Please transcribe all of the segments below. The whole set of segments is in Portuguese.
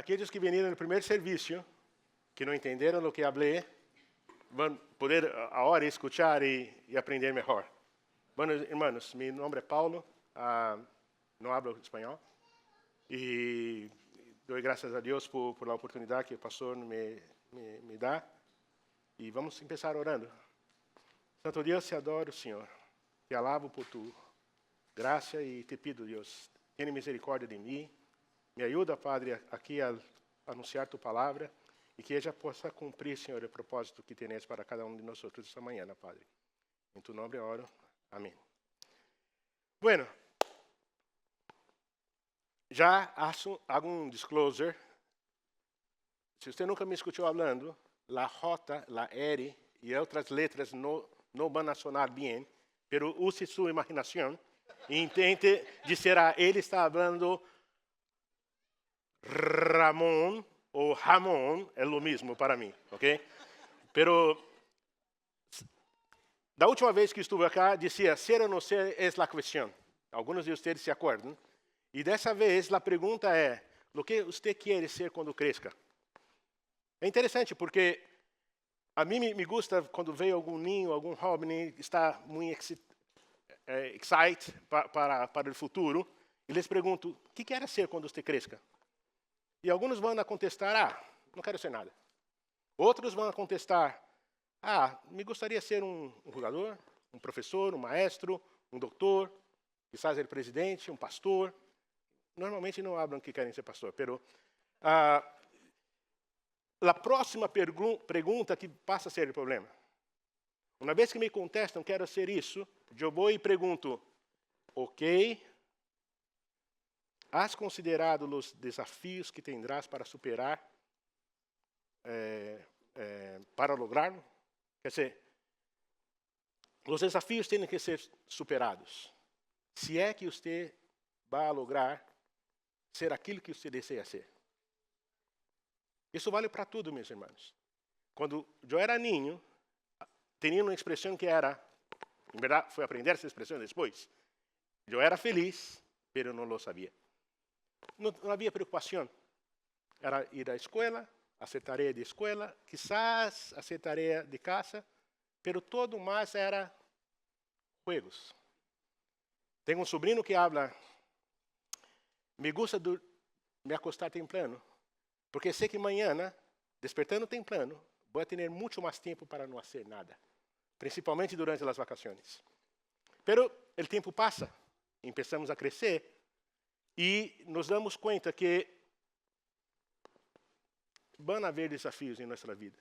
aqueles que vieram no primeiro serviço, que não entenderam o que falei, vão poder agora escutar e aprender melhor. Bueno, irmãos, meu nome é Paulo, não hablo espanhol, e dou graças a Deus por a oportunidade que o pastor me dá, e vamos começar orando. Santo Deus, te adoro, Senhor, te alabo por tu graça e te pido, Deus, tenha misericórdia de mim, me ajuda, Padre, aqui a anunciar tu palavra e que ela possa cumprir, Senhor, o propósito que tens para cada um de nós esta manhã, Padre. Em tu nome oro. Amém. Bueno, já hago um disclosure. Se você nunca me escutou falando, a J, a R e outras letras não vão sonar bem, pero use sua imaginação e intente dizer ele está falando Ramón o jamón, é o mesmo para mim, ok? Pero, da última vez que estive aqui, dizia, ser ou não ser é a questão. Alguns de vocês se acordam. E dessa vez, a pergunta é, o que você quer ser quando cresça? É interessante, porque a mim me gusta quando vejo algum ninho, algum jovem está muito excited para o futuro, e lhes pergunto, o que quer ser quando você cresça? E alguns vão contestar, não quero ser nada. Outros vão contestar, me gostaria de ser um jogador, um professor, um maestro, um doutor, quizás ser presidente, um pastor. Normalmente não falam que querem ser pastor, pero a próxima pergunta que passa a ser o problema. Uma vez que me contestam, quero ser isso, eu vou e pergunto, ok, has considerado os desafios que tendrás para superar, para lograrlo? Quer dizer, os desafios têm que ser superados. Se é que você vai lograr ser aquilo que você deseja ser. Isso vale para tudo, meus irmãos. Quando eu era ninho, tinha uma expressão que era, em verdade, foi aprender essa expressão depois. Eu era feliz, pero não lo sabia. Não havia preocupação. Era ir à escola, fazer tarefa de escola, quizás fazer tarefa de casa, pero todo mais era juegos. Tenho um sobrinho que habla, me gusta me acostar temprano, porque sei que amanhã, despertando temprano, vou ter muito mais tempo para não fazer nada, principalmente durante as vacações. Pero o tempo passa, começamos a crescer, e nos damos conta que vão haver desafios em nossa vida.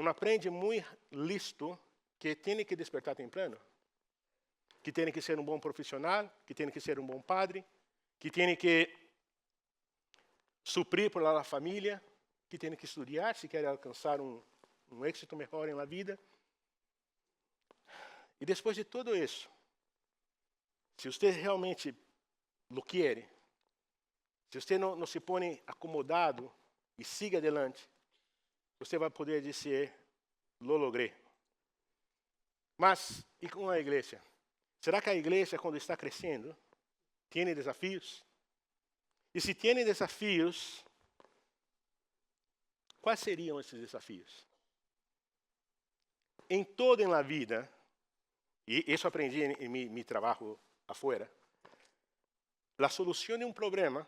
Aprende muito listo que tem que despertar temprano, que tem que ser um bom profissional, que tem que ser um bom padre, que tem que suprir por a família, que tem que estudar se quer alcançar um êxito melhor na vida. E depois de tudo isso, se você realmente lo quer, se você não se põe acomodado e siga adelante, você vai poder dizer, lo logré. Mas, e com a igreja? Será que a igreja, quando está crescendo, tem desafios? E se tem desafios, quais seriam esses desafios? Em toda a vida, e isso aprendi em meu trabalho afuera, a solução de um problema,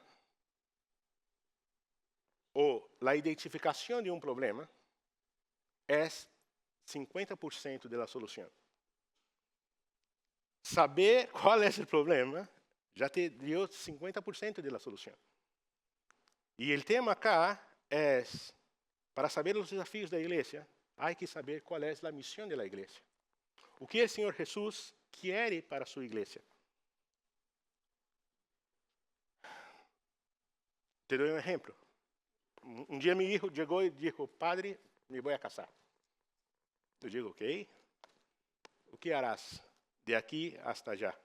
ou a identificação de um problema, é 50% da solução. Saber qual é o problema já te deu 50% da solução. E o tema acá é, para saber os desafios da igreja, há que saber qual é a missão da igreja. O que o Senhor Jesus quer para a sua igreja. Te dou um exemplo. Um dia meu filho chegou e disse, padre, me vou a casar. Eu digo, ok. O que harás de aqui hasta allá?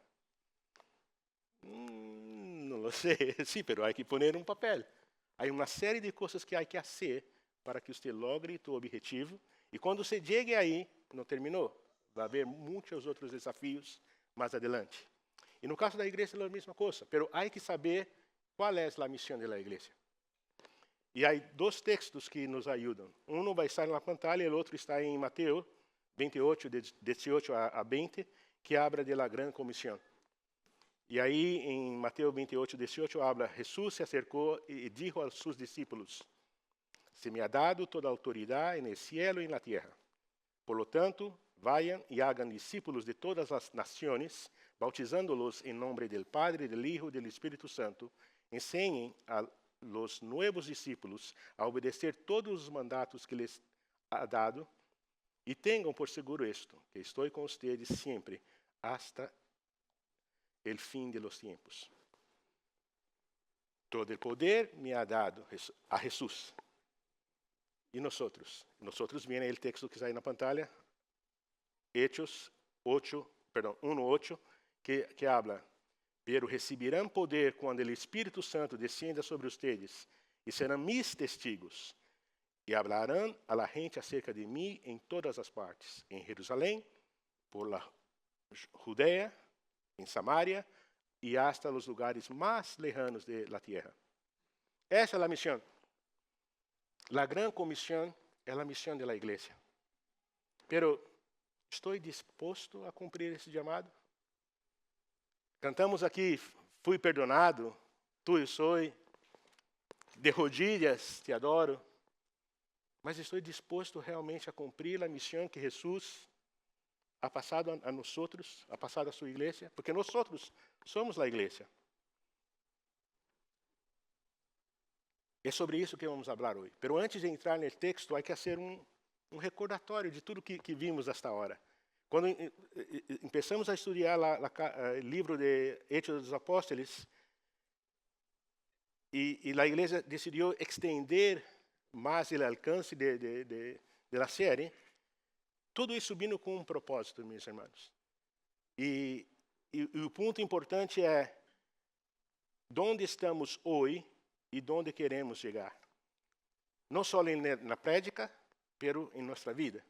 Não lo sei. Sim, pero há que poner um papel. Há uma série de coisas que há que fazer para que você logre seu objetivo. E quando você chegue aí, não terminou. Vai haver muitos outros desafios mais adelante. E no caso da igreja é a mesma coisa. Pero há que saber qual é a missão da igreja. E há dois textos que nos ajudam. Um vai estar na pantalla e o outro está em Mateus 28, 18 a 20, que habla de la gran comisión. E aí, em Mateus 28, 18, habla, Jesús se acercou e dijo a sus discípulos, se me ha dado toda a autoridade en el cielo y en la tierra. Por lo tanto, vayan y hagan discípulos de todas las naciones, bautizándolos en nombre del Padre, del Hijo y del Espíritu Santo. Enseñen a los nuevos discípulos a obedecer todos los mandatos que les ha dado y tengan por seguro esto, que estoy con ustedes siempre hasta el fin de los tiempos. Todo el poder me ha dado a Jesús. E nosotros? Nosotros viene el texto que está aí na pantalla, Hechos 1:8, que habla, pero recibirán poder cuando el Espíritu Santo descienda sobre ustedes y serán mis testigos y hablarán a la gente acerca de mí en todas las partes, en Jerusalén, por la Judea, en Samaria y hasta los lugares más lejanos de la tierra. Esa es la misión. La gran comisión es la misión de la iglesia. Pero, ¿estoy dispuesto a cumplir esse chamado? Cantamos aqui, fui perdonado, tu soy, de rodillas te adoro. Mas estou disposto realmente a cumprir a missão que Jesus ha passado a nós, ha passado a sua igreja? Porque nós somos a igreja. É sobre isso que vamos falar hoje. Pero antes de entrar no texto, há que fazer um recordatório de tudo que vimos hasta agora. Quando começamos a estudar o livro de Hechos dos Apóstolos, e a igreja decidiu estender mais o alcance da série, tudo isso vindo com um propósito, meus irmãos. E o ponto importante é onde estamos hoje e onde queremos chegar. Não só na prédica, pero em nossa vida.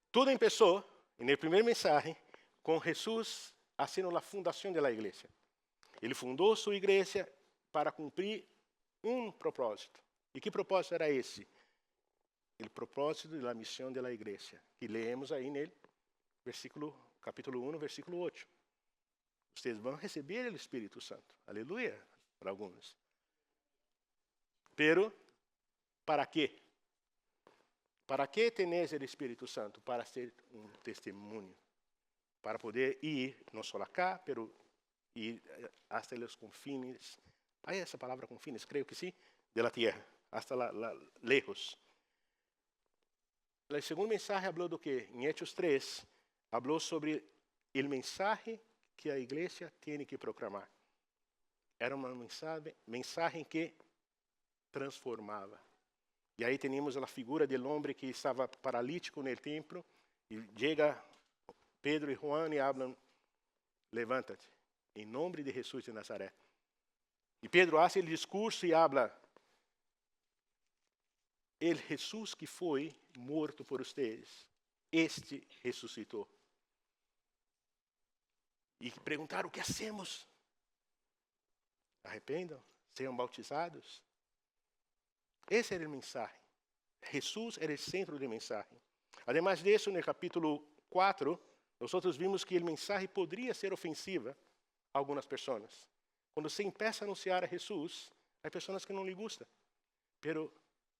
Tudo começou, no primeiro mensagem, com Jesus fazendo a fundação da igreja. Ele fundou sua igreja para cumprir um propósito. E que propósito era esse? O propósito da missão da igreja, que leemos aí nele, capítulo 1, versículo 8. Vocês vão receber o Espírito Santo. Aleluia, para alguns. Pero, para quê? Para que tenéis o Espírito Santo? Para ser um testemunho. Para poder ir, não só acá, pero ir hasta os confines. Hay essa palavra confines? Creio que sim. De la tierra, hasta lejos. O segundo mensagem falou do que? Em Hechos 3, falou sobre o mensagem que a igreja tem que proclamar. Era uma mensagem que transformava. E aí tínhamos a figura do homem que estava paralítico no templo, e chega Pedro e Juan e falam, levanta-te, em nome de Jesus de Nazaré. E Pedro faz o discurso e fala, el Jesus que foi morto por vocês, este ressuscitou. E perguntaram, o que hacemos? Arrependam, sejam bautizados. Esse era o mensagem. Jesus era o centro da mensagem. Ademais disso, no capítulo 4, nós vimos que a mensagem poderia ser ofensiva a algumas pessoas. Quando se começa a anunciar a Jesus, há pessoas que não lhe gustam. Pero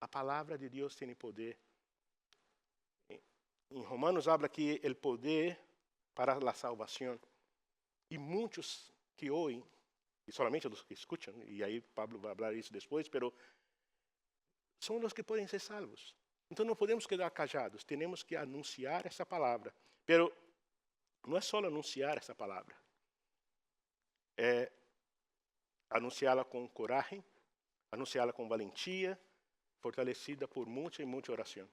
a palavra de Deus tem poder. Em Romanos habla que o poder para a salvação. E muitos que ouvem, e somente os que escutam, e aí Pablo vai falar isso depois, pero são os que podem ser salvos. Então não podemos quedar callados, temos que anunciar essa palavra. Pero não é só anunciar essa palavra. É anunciá-la com coragem, anunciá-la com valentia, fortalecida por muita e muita oração.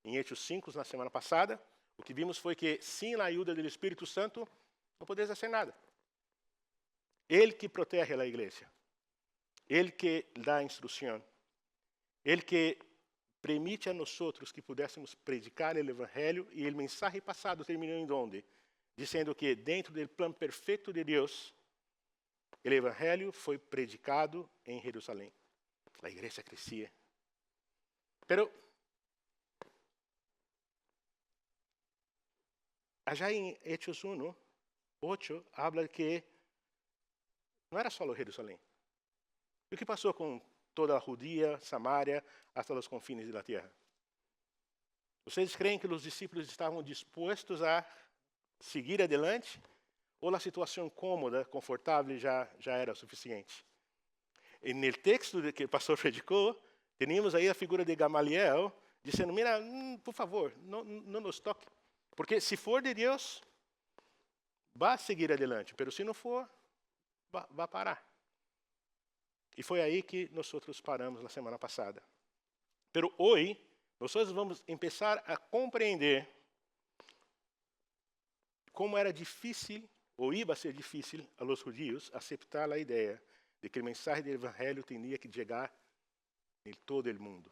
Em Hechos 5, na semana passada, o que vimos foi que, sem a ajuda do Espírito Santo, não podemos fazer nada. Ele que protege a igreja. Ele que dá a instrução. Ele que permite a nós que pudéssemos predicar o Evangelho, e o mensagem passado terminou em onde? Dizendo que, dentro do plano perfeito de Deus, o Evangelho foi predicado em Jerusalém. a igreja crescia. Pero, allá em Hechos 1:8, habla que não era só Jerusalém. E o que passou com toda a Judía, Samaria, hasta os confines da terra? Vocês creem que os discípulos estavam dispostos a seguir adelante? Ou a situação cômoda, confortável já era o suficiente? E no texto que o pastor predicou, tínhamos aí a figura de Gamaliel, dizendo, mira, por favor, não nos toque. Porque se for de Deus, vai seguir adelante. Mas se não for, vai parar. E foi aí que nós paramos na semana passada. Pero hoje, nós vamos começar a compreender como era difícil, ou ia ser difícil, a los judíos aceitar a ideia de que a mensagem do evangelho tinha que chegar em todo o mundo.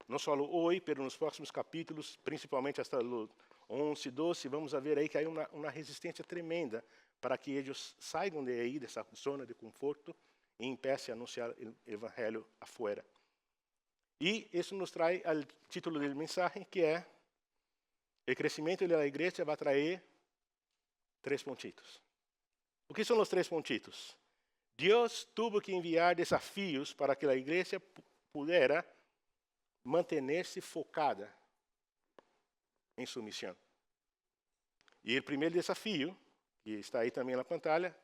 Não só hoje, mas nos próximos capítulos, principalmente até o 11, 12, vamos ver aí que há uma resistência tremenda para que eles saiam de aí, dessa zona de conforto, e empecem a anunciar o evangelho afuera. E isso nos traz ao título da mensagem, que é: o crescimento da igreja vai trazer 3 pontitos. O que são os 3 pontitos? Deus tuvo que enviar desafios para que a igreja pudesse manter-se focada em sua missão. E o primeiro desafio, que está aí também na pantalla,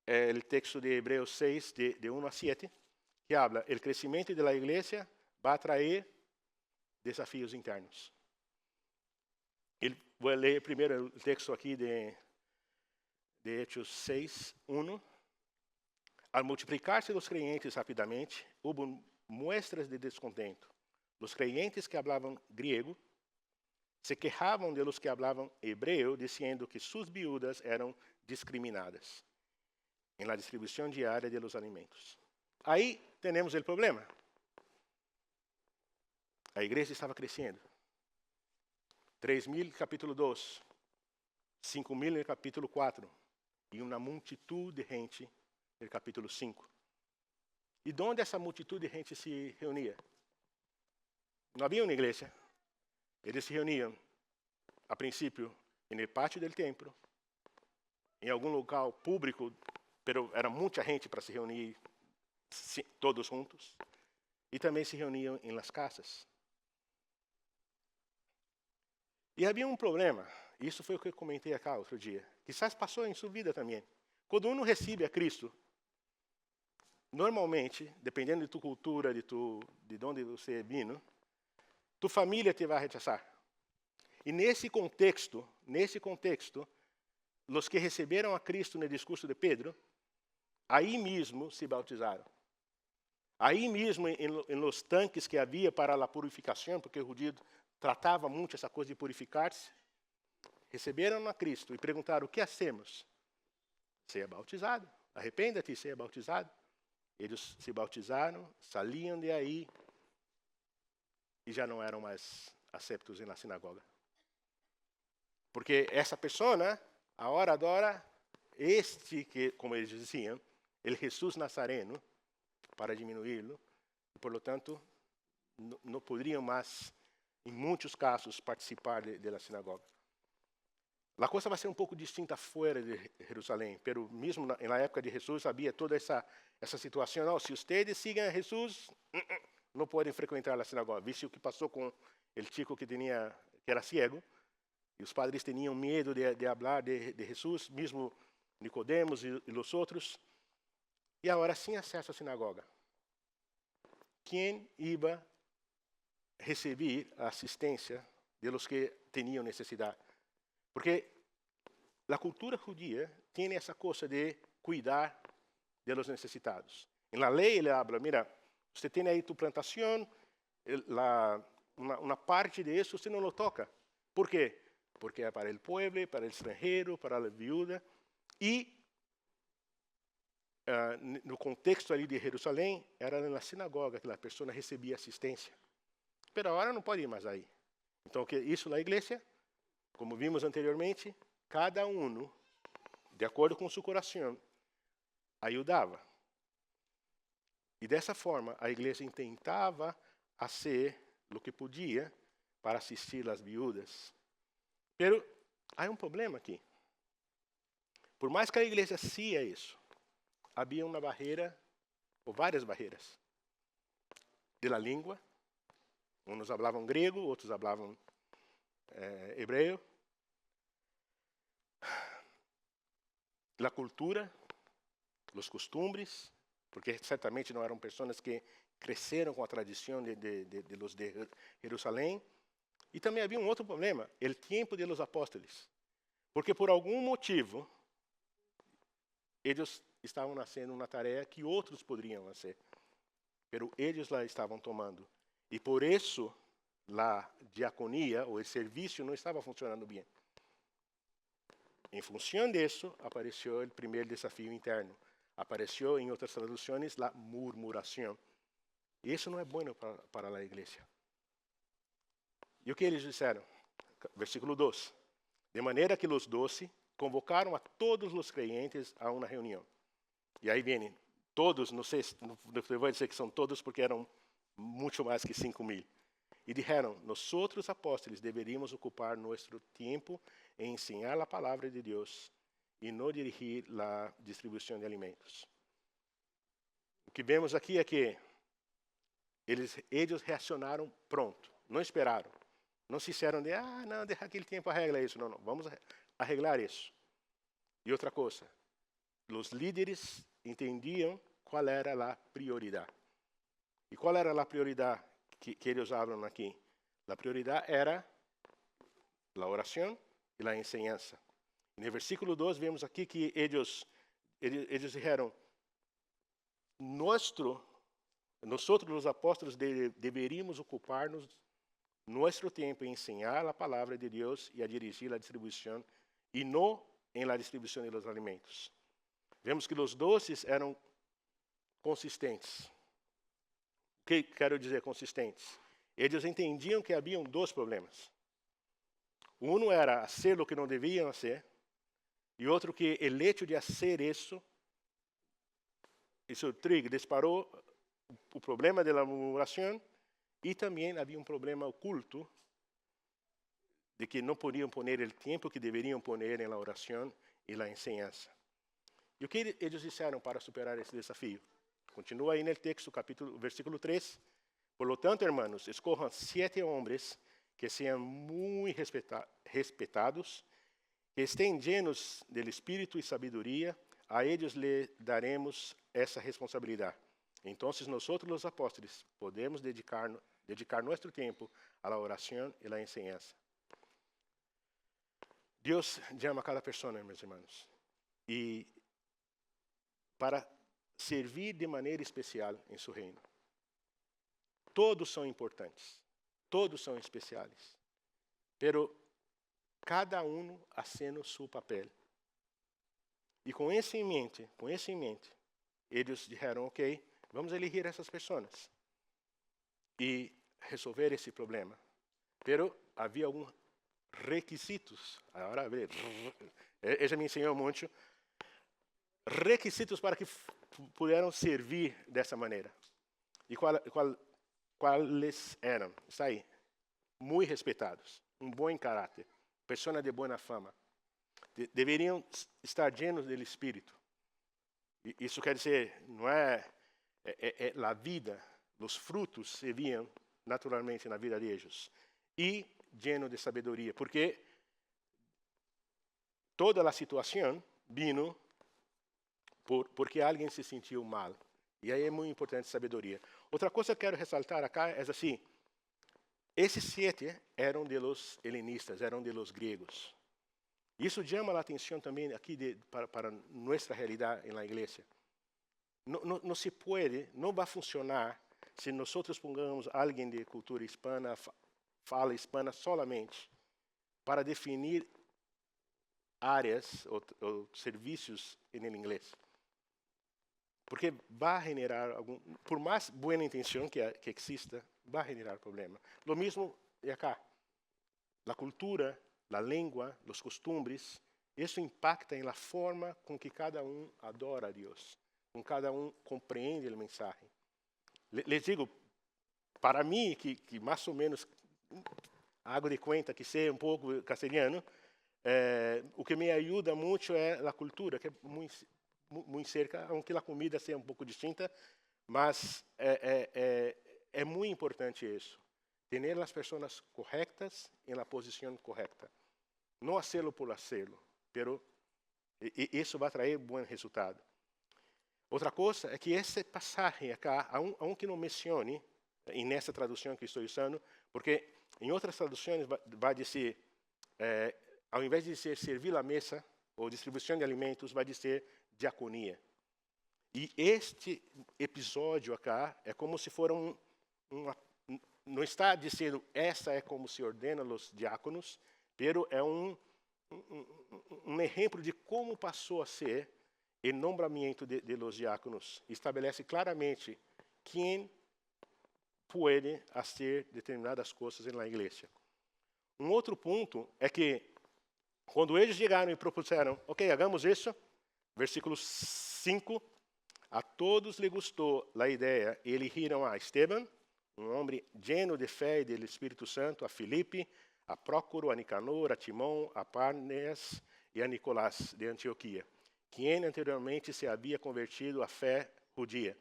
é o texto de Hebreus 6, de 1 a 7, que habla: o crescimento da igreja vai trazer desafios internos. Vou ler primeiro o texto aqui de Hechos 6, 1. Al multiplicar-se os creyentes rapidamente, houve muestras de descontento. Os creyentes que hablavam griego se quejavam de los que hablavam hebreu, dizendo que suas viúvas eram discriminadas em la distribuição diária de los alimentos. Aí temos o problema. A igreja estava crescendo. 3.000 no capítulo 2, 5.000 no capítulo 4, e uma multitud de gente no capítulo 5. E onde essa multitud de gente se reunia? Não havia uma igreja. Eles se reuniam, a princípio, no pátio do templo, em algum local público, pero era muita gente para se reunir todos juntos, e também se reuniam em las casas. E havia um problema, isso foi o que eu comentei aqui outro dia, quizás passou em sua vida também. Quando um recebe a Cristo, normalmente, dependendo de tua cultura, de onde você é vindo, tua família te vai rechazar. E nesse contexto, os que receberam a Cristo no discurso de Pedro, aí mesmo se bautizaram. Aí mesmo, em los tanques que havia para a purificação, porque o judeu tratava muito essa coisa de purificar-se, receberam a Cristo e perguntaram: o que hacemos? Seja bautizado, arrependa-te e seja bautizado. Eles se bautizaram, saíam de aí e já não eram mais aceitos na sinagoga. Porque essa pessoa, agora adora que, como eles diziam, o Jesus Nazareno, para diminuí-lo, e, por lo tanto, não poderiam mais, em muitos casos, participar da sinagoga. A coisa vai ser um pouco distinta fora de Jerusalém, pero mesmo na época de Jesus havia toda essa situação. Não, se vocês sigam a Jesus, não podem frequentar a sinagoga. Viste o que passou com o chico que era cego, e os padres tinham medo de falar de Jesus, mesmo Nicodemos e os outros. E agora, sem acesso à sinagoga, quem ia receber a assistência de los que tinham necessidade? Porque a cultura judia tem essa coisa de cuidar de los necessitados. Em la lei ele habla: mira, você tem aí tu plantação, uma parte de isso você não lo toca. Por quê? Porque é para o povo, para o estrangeiro, para a viúva. E no contexto ali de Jerusalém, era na sinagoga que a pessoa recebia assistência. Mas agora não pode ir mais aí. Então, isso na igreja, como vimos anteriormente, cada um, de acordo com seu coração, ajudava. E dessa forma, a igreja tentava fazer o que podia para assistir as viúvas. Pero há um problema aqui. Por mais que a igreja hacía isso, havia uma barreira, ou várias barreiras, de la língua. Uns falavam grego, outros falavam hebreu. La cultura, os costumes, porque certamente não eram pessoas que cresceram com a tradição de los de Jerusalém. E também havia um outro problema, o tempo de los apóstolos. Porque por algum motivo, eles estavam fazendo uma tarefa que outros poderiam fazer. Mas eles lá estavam tomando. E por isso, a diaconia, ou o serviço, não estava funcionando bem. Em função disso, apareceu o primeiro desafio interno. Apareceu, em outras traduções, a murmuração. E isso não é bom para a igreja. E o que eles disseram? Versículo 2. De maneira que os 12 convocaram a todos os crentes a uma reunião. E aí vem todos, não vou dizer que são todos porque eram muito mais que 5.000. E disseram, nós outros apóstolos deveríamos ocupar nosso tempo em ensinar a palavra de Deus e não dirigir a distribuição de alimentos. O que vemos aqui é que eles reacionaram pronto, não esperaram. Não se disseram não, deixa aquele tempo arregla isso. Não, vamos arreglar isso. E outra coisa, os líderes entendiam qual era a prioridade. E qual era a prioridade que eles falam aqui? A prioridade era a oração e a enseñança. No versículo 2 vemos aqui que eles disseram, nós os apóstolos deveríamos ocupar-nos nosso tempo em ensinar a palavra de Deus e a dirigir a distribuição, e não em la distribuição dos alimentos. Vemos que os 12 eram consistentes. O que quero dizer consistentes? Eles entendiam que haviam dois problemas. Um era fazer o que não deviam fazer, e outro que o hecho de fazer isso disparou o problema da murmuração. E também havia um problema oculto de que não podiam pôr o tempo que deveriam pôr na oração e na enseñança. E o que eles disseram para superar esse desafio? Continua aí no texto, versículo 3. Por lo tanto, hermanos, escojan 7 homens que sejam muito respeitados, que estén llenos del Espírito e sabedoria, a eles le daremos essa responsabilidade. Então, nós, os apóstolos, podemos dedicar nosso tempo à oração e à enseñança. Deus chama a cada pessoa, meus irmãos, e para servir de maneira especial em seu reino. Todos são importantes, todos são especiais, pero cada um fazendo seu papel. E com isso em mente, eles disseram, ok, vamos eleger essas pessoas e resolver esse problema. Pero havia alguns requisitos. Agora, ela me ensinou muito. Requisitos para que pudessem servir dessa maneira. E quais eram? Está aí. Muito respeitados, bom caráter, pessoas de boa fama. Deveriam estar llenos do Espírito. Isso quer dizer, não é a vida, os frutos se viam naturalmente na vida de eles. E lleno de sabedoria, porque toda a situação vino porque alguém se sentiu mal. E aí é muito importante sabedoria. Outra coisa que quero ressaltar acá é assim, esses 7 eram de los helenistas, eram de los gregos. Isso chama a atenção também aqui para nossa realidade na igreja. Não se pode, não vai funcionar se nós pongamos alguém de cultura hispana, fala hispana solamente, para definir áreas ou serviços em inglês. Porque vai generar por mais boa intenção que exista, vai generar problema. Lo mesmo é acá. A cultura, a língua, os costumes, isso impacta na forma com que cada um adora a Deus, com cada um compreende a mensagem. Les digo, para mim, que mais ou menos hago de conta que sei um pouco castelhano, o que me ajuda muito é a cultura, que é muito cerca, aunque a comida seja um pouco distinta, mas é muito importante isso. Ter as pessoas corretas em la posição correta. Não hacerlo por hacerlo, pero isso vai trazer bom resultado. Outra coisa é que esse passagem acá, aunque não mencione, e nessa tradução que estou usando, porque em outras traduções vai dizer, ao invés de dizer servir a mesa ou distribuição de alimentos, vai dizer diaconia. E este episódio acá é como se for não está dizendo essa é como se ordena os diáconos, pero é um exemplo de como passou a ser o nombramento de los diáconos. Estabelece claramente quem pode fazer determinadas coisas na igreja. Um outro ponto é que, quando eles chegaram e propuseram, ok, hagamos isso, versículo 5, a todos lhe gostou a ideia e elegiram a Esteban, um homem lleno de fé e do Espírito Santo, a Filipe, a Prócoro, a Nicanor, a Timão, a Parnes e a Nicolás de Antioquia, quem anteriormente se havia convertido à fé judia.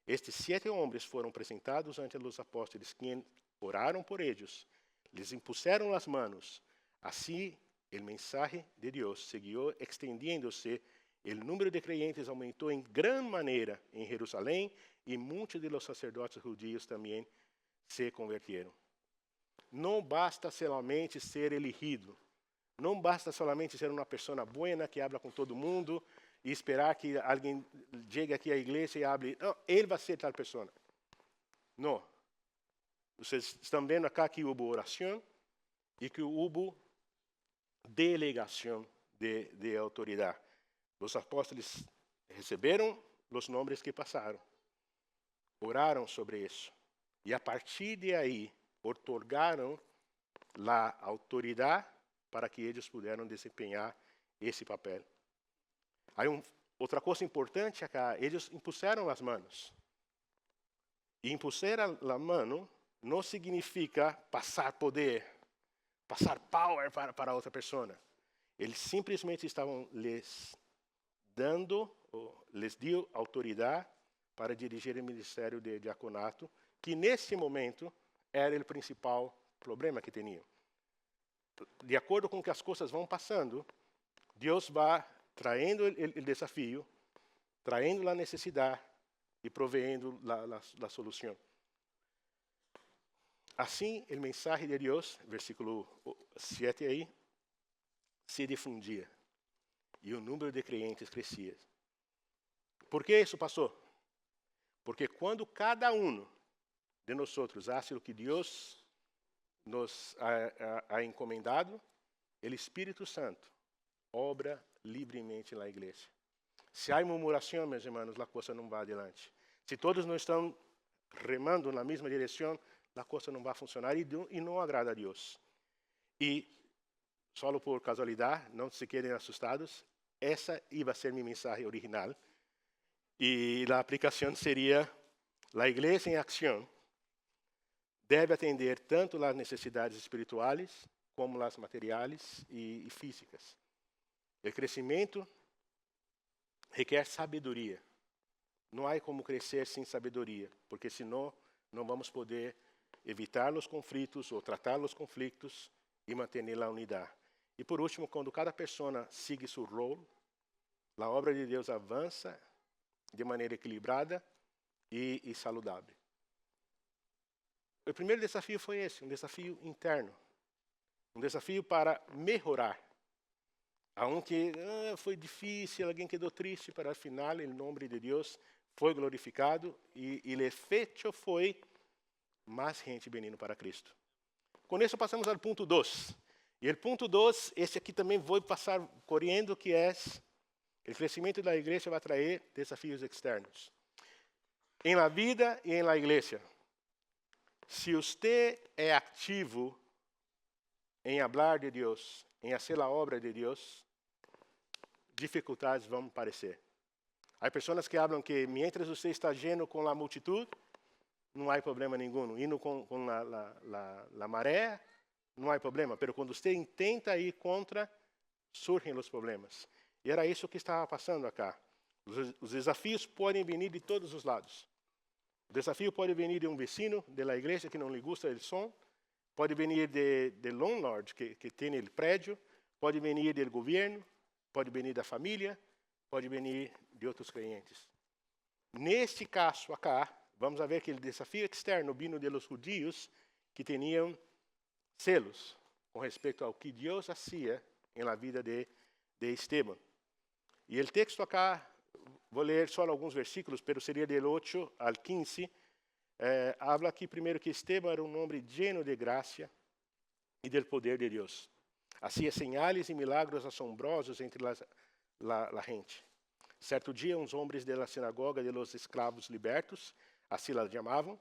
Estes 7 homens foram apresentados ante os apóstolos, quem oraram por eles, lhes impuseram as manos. Assim, o mensagem de Deus seguiu extendiendo-se. O número de creyentes aumentou em grande maneira em Jerusalém e muitos dos sacerdotes judios também se converteram. Não basta somente ser elegido. Não basta somente ser uma pessoa boa que habla com todo mundo e esperar que alguém chegue aqui à igreja e hable. Não, ele vai ser tal pessoa. Não. Vocês estão vendo acá que houve oração e que houve delegação de autoridade. Os apóstolos receberam os nomes que passaram, oraram sobre isso e a partir de aí otorgaram a autoridade para que eles pudessem desempenhar esse papel. Há outra coisa importante acá, eles impuseram as mãos. E impusar a mão não significa passar poder, passar power para outra pessoa. Eles simplesmente estavam lhes deu autoridade para dirigir o ministério de diaconato, que nesse momento era o principal problema que tinham. De acordo com que as coisas vão passando, Deus vai traindo o desafio, traindo a necessidade e proveendo a solução. Assim, o mensagem de Deus, versículo 7 aí, se difundia. E o número de crentes crescia. Por que isso passou? Porque quando cada um de nós faz o que Deus nos ha encomendado, o Espírito Santo obra livremente na igreja. Se há murmuração, meus irmãos, a coisa não vai adiante. Se todos não estão remando na mesma direção, a coisa não vai funcionar e não agrada a Deus. E, só por casualidade, não se quedem assustados, essa ia ser minha mensagem original. E a aplicação seria: a igreja em ação deve atender tanto as necessidades espirituais como as materiais e físicas. O crescimento requer sabedoria. Não há como crescer sem sabedoria, porque senão não vamos poder evitar os conflitos ou tratar os conflitos e manter a unidade. E por último, quando cada pessoa sigue seu rol, a obra de Deus avança de maneira equilibrada e saudável. O primeiro desafio foi esse, um desafio interno. Um desafio para melhorar. Aunque foi difícil, alguém quedou triste, para afinal, o nome de Deus foi glorificado e o efeito foi mais gente vindo para Cristo. Com isso passamos ao ponto 2. E o ponto 2, esse aqui também vou passar correndo, que é o crescimento da igreja vai trazer desafios externos. Em la vida e em la igreja, se você é ativo em falar de Deus, em fazer a obra de Deus, dificuldades vão aparecer. Há pessoas que falam que, mientras você está lleno com a multitud, não há problema nenhum. Indo com a maré, não há problema. Mas quando você intenta ir contra, surgem os problemas. E era isso que estava passando acá. Os desafios podem vir de todos os lados. O desafio pode vir de um vecino da igreja que não lhe gusta do som, pode vir do landlord que tem o prédio, pode vir do governo, pode vir da família, pode vir de outros clientes. Neste caso acá, vamos ver que o desafio externo vino dos judeus que tinham celos com respeito ao que Deus fazia na vida de Esteban. E o texto acá, vou ler só alguns versículos, mas seria del 8 al 15. Habla aqui primeiro que Esteban era um homem lleno de graça e del poder de Deus. Hacía señales e milagros assombrosos entre a gente. Certo dia, uns homens da sinagoga de los escravos libertos, assim la chamavam,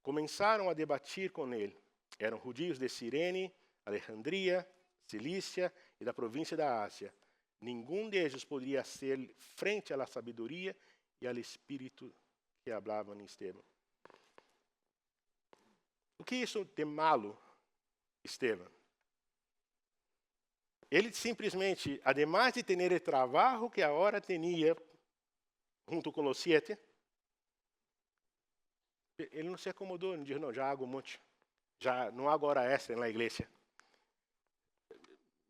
começaram a debatir com ele. Eram judeus de Cirene, Alejandria, Cilícia e da província da Ásia. Nenhum deles poderia ser frente à sabedoria e ao espírito que hablavam em Esteban. O que isso de malo, Esteban? Ele simplesmente, además de ter o trabalho que agora tinha, junto com os 7, ele não se acomodou, não disse, não, já hago muito, já não hago hora extra na igreja.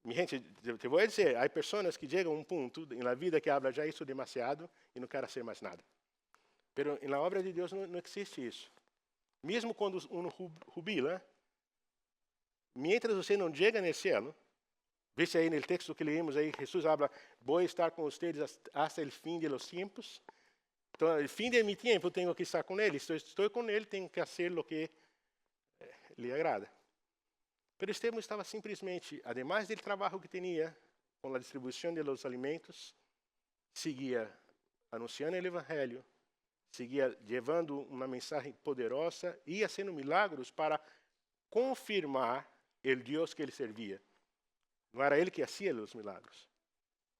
Minha gente, te vou dizer, há pessoas que chegam a um ponto na vida que habla já isso demasiado e não querem ser mais nada. Mas na obra de Deus não existe isso. Mesmo quando jubila, mientras você não chega no céu, veja aí no texto que leímos aí, Jesus habla, vou estar com vocês até o fim de los tiempos. Então, no fim de meu tempo, tenho que estar com ele. Estou com ele, tenho que fazer o que lhe agrada. Mas Esteban estava simplesmente, además do trabalho que tinha com a distribuição de los alimentos, seguia anunciando o evangelho, seguia levando uma mensagem poderosa e fazendo milagros para confirmar o Deus que ele servia. Não era ele que fazia os milagros,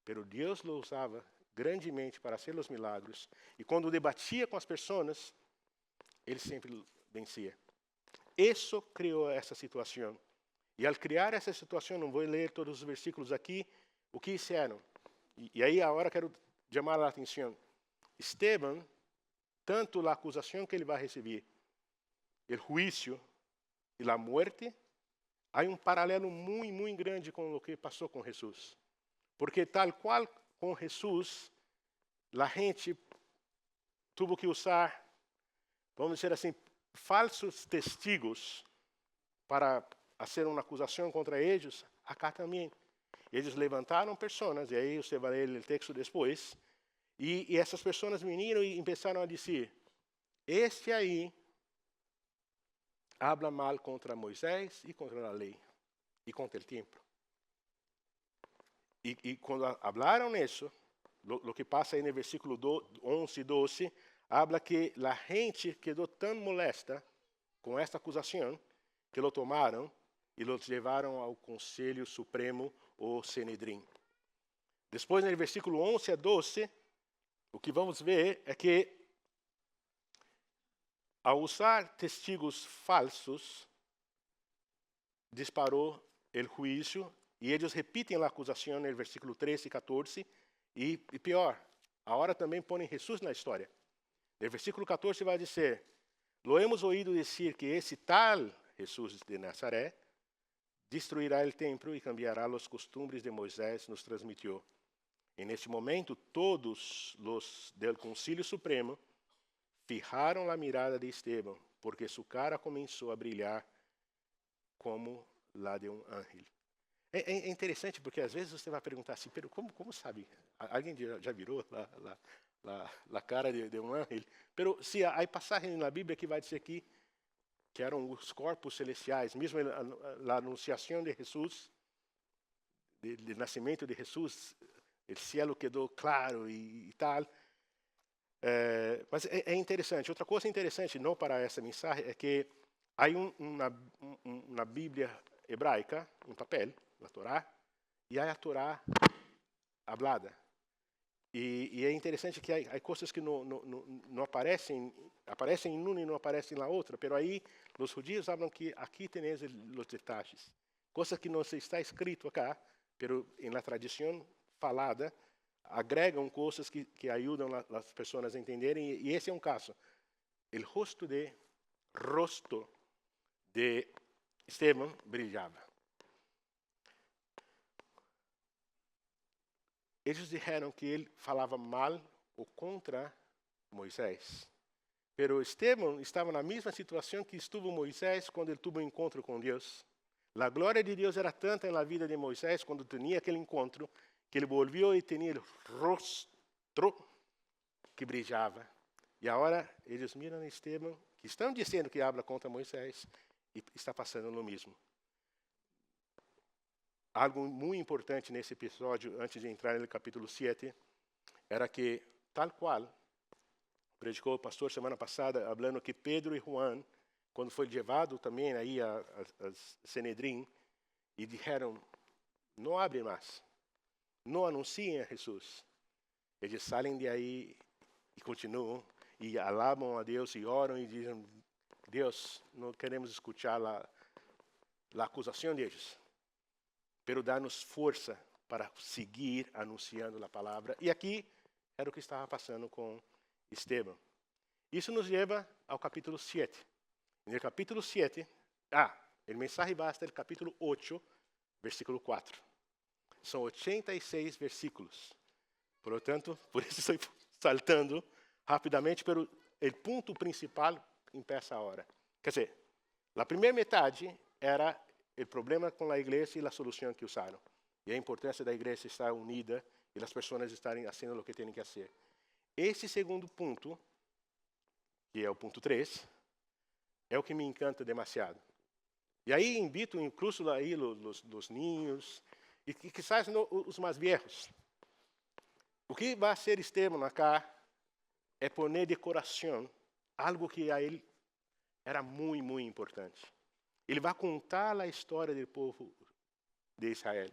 mas Deus o usava grandemente para fazer os milagros. E quando debatia com as pessoas, ele sempre vencia. Isso criou essa situação. E ao criar essa situação, não vou ler todos os versículos aqui, o que fizeram. E aí agora quero chamar a atenção. Esteban, tanto a acusação que ele vai receber, o juízo e a morte, há um paralelo muito grande com o que passou com Jesus. Porque tal qual com Jesus, a gente teve que usar, vamos dizer assim, falsos testigos para fazer uma acusação contra eles, acá também. Eles levantaram pessoas, e aí você vai ler o texto depois, e essas pessoas vieram e começaram a dizer, este aí habla mal contra Moisés e contra a lei, e contra o templo. E quando hablaram isso, o que passa aí no versículo 11 e 12, habla que a gente quedou tão molesta com esta acusação, que lo tomaram e los levaram ao Conselho Supremo, ou Sanedrim. Depois, no versículo 11 a 12, o que vamos ver é que, ao usar testigos falsos, disparou o juízo, e eles repetem a acusação no versículo 13 e 14, e pior, agora também põem Jesus na história. No versículo 14 vai dizer, lo hemos oído dizer que esse tal Jesus de Nazaré destruirá o templo e cambiará os costumes de Moisés, nos transmitió. E neste momento, todos os del Concílio Supremo fijaram a mirada de Esteban, porque sua cara começou a brilhar como la de um ángel. É interessante, porque às vezes você vai perguntar assim, pero como sabe? Alguém já virou a cara de um ángel? Pero se há passagem na Bíblia que vai dizer que eram os corpos celestiais, mesmo a anunciação de Jesus, do nascimento de Jesus, o cielo quedou claro e tal. Mas é interessante. Outra coisa interessante, não para essa mensagem, é que há uma Bíblia hebraica, em papel, a Torá, e há a Torá hablada. E é interessante que há coisas que não aparecem em uma e não aparecem na outra, mas aí os judeus falam que aqui tenéis os detalhes. Coisas que não está escrito acá, mas na tradição falada, agregam coisas que ajudam as pessoas a entenderem, e esse é um caso. O rosto de Estevão brilhava. Eles disseram que ele falava mal ou contra Moisés. Pero Estevão estava na mesma situação que estuvo Moisés quando ele teve um encontro com Deus. A glória de Deus era tanta na vida de Moisés quando tinha aquele encontro, que ele volviu e tinha o rosto que brilhava. E agora eles miram Estevão, que estão dizendo que habla contra Moisés, e está passando o mesmo. Algo muito importante nesse episódio, antes de entrar no capítulo 7, era que, tal qual predicou o pastor semana passada, falando que Pedro e Juan, quando foi levado também aí a Sanedrim, e disseram, não abrem mais, não anunciem a Jesus. Eles saem de aí e continuam, e alabam a Deus e oram e dizem, Deus, não queremos escutar a acusação deles, pero dá-nos força para seguir anunciando a palavra. E aqui era o que estava passando com Estevão. Isso nos leva ao capítulo 7. No capítulo 7, o mensagem basta do capítulo 8, versículo 4. São 86 versículos. Por lo tanto, por isso estou saltando rapidamente, pero o ponto principal começa agora. Quer dizer, a primeira metade era o problema com a igreja e a solução que usaram. E a importância da igreja estar unida e as pessoas estarem fazendo o que têm que fazer. Esse segundo ponto, que é o ponto 3, é o que me encanta demasiado. E aí invito incluso aí os ninhos e quizás os mais viejos. O que vai ser Estevão acá é poner de coração algo que a ele era muito, muito importante. Ele vai contar a história do povo de Israel.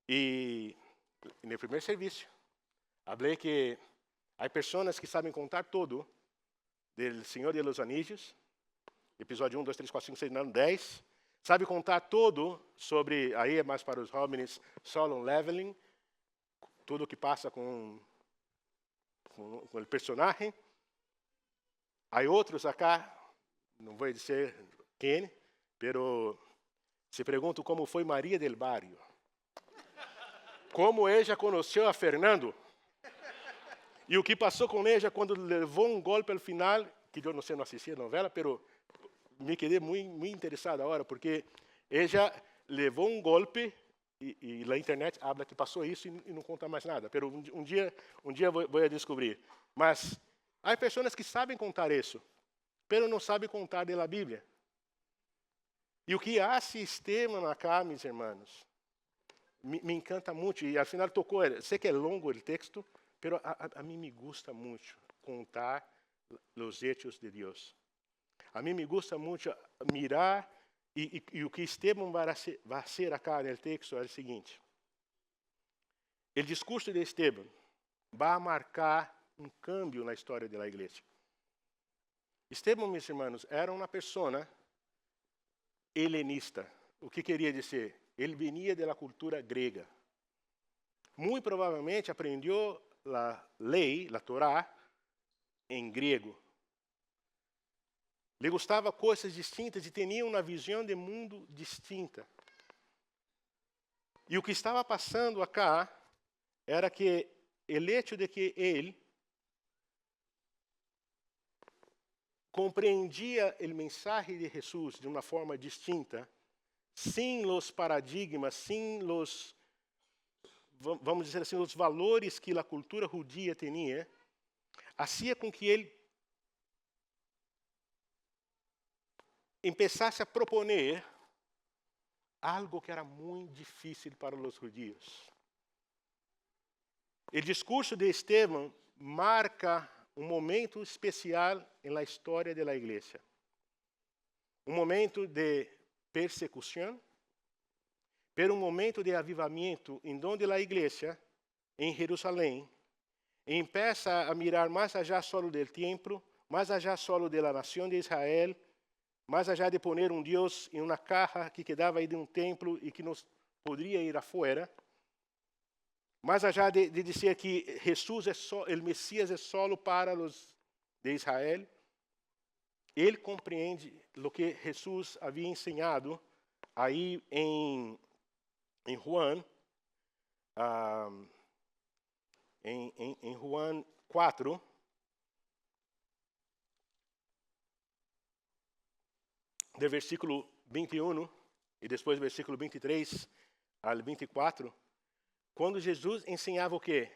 E no primeiro serviço, falei que há pessoas que sabem contar tudo do Senhor de los Anillos, episódio 1, 2, 3, 4, 5, 6, 9, 10. Sabe contar tudo sobre, aí é mais para os jovens, solo leveling, tudo que passa com o personagem. Há outros acá, não vou dizer quem, pero se pergunto como foi Maria del Barrio. Como ela conheceu a Fernando. E o que passou com ela quando levou um golpe ao final, que eu não sei, não assisti a novela, pero me quedei muito interessado agora, porque ela levou um golpe e na internet habla que passou isso e não conta mais nada. Pero um dia vou descobrir. Mas há pessoas que sabem contar isso, pero não sabem contar da Bíblia. E o que hace Estevão acá, meus irmãos, me encanta muito. E afinal tocou, sei que é longo o texto, pero a mim me gusta muito contar os hechos de Deus. A mim me gusta muito mirar, e o que Estevão vai ser acá no texto é o seguinte. O discurso de Estevão vai marcar um cambio na história da igreja. Estevão, meus irmãos, era uma pessoa helenista. O que queria dizer? Ele vinha da cultura grega. Muito provavelmente aprendeu a lei, a Torá, em grego. Lhe gostava coisas distintas e tinha uma visão de mundo distinta. E o que estava passando acá era que o hecho de que ele compreendia o mensagem de Jesus de uma forma distinta, sem os paradigmas, sem os, vamos dizer assim, os valores que a cultura judia tinha, fazia com que ele começasse a proponer algo que era muito difícil para os judeus. O discurso de Estevão marca um momento especial na história da igreja. Um momento de persecução, pero um momento de avivamento em donde a igreja em Jerusalém e empieza a mirar más allá solo del templo, más allá solo de la nación de Israel, más allá de poner un Dios en una caja que quedaba ahí de un templo y que no podría ir afuera, más allá de decir que Jesús el Mesías es solo para los de Israel, ele compreende o que Jesus havia ensinado aí em Juan, em Juan 4, do versículo 21 e depois do versículo 23 ao 24, quando Jesus ensinava o quê?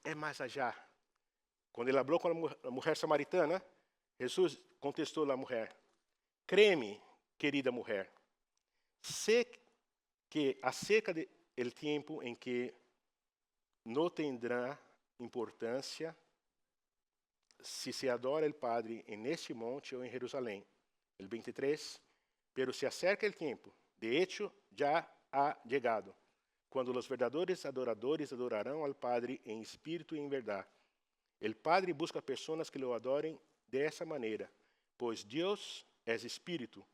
É mais allá. Quando ele falou com a mulher samaritana, Jesus contestou à mulher: "Creme, querida mulher, sé que acerca del tempo em que não tendrá importância se se adora el Padre en este monte ou em Jerusalém." El 23, "Pero se acerca el tiempo, de hecho ya ha llegado, cuando los verdaderos adoradores adorarán al Padre en espíritu y en verdad. El Padre busca personas que lo adoren de esa manera, pues Dios es espíritu.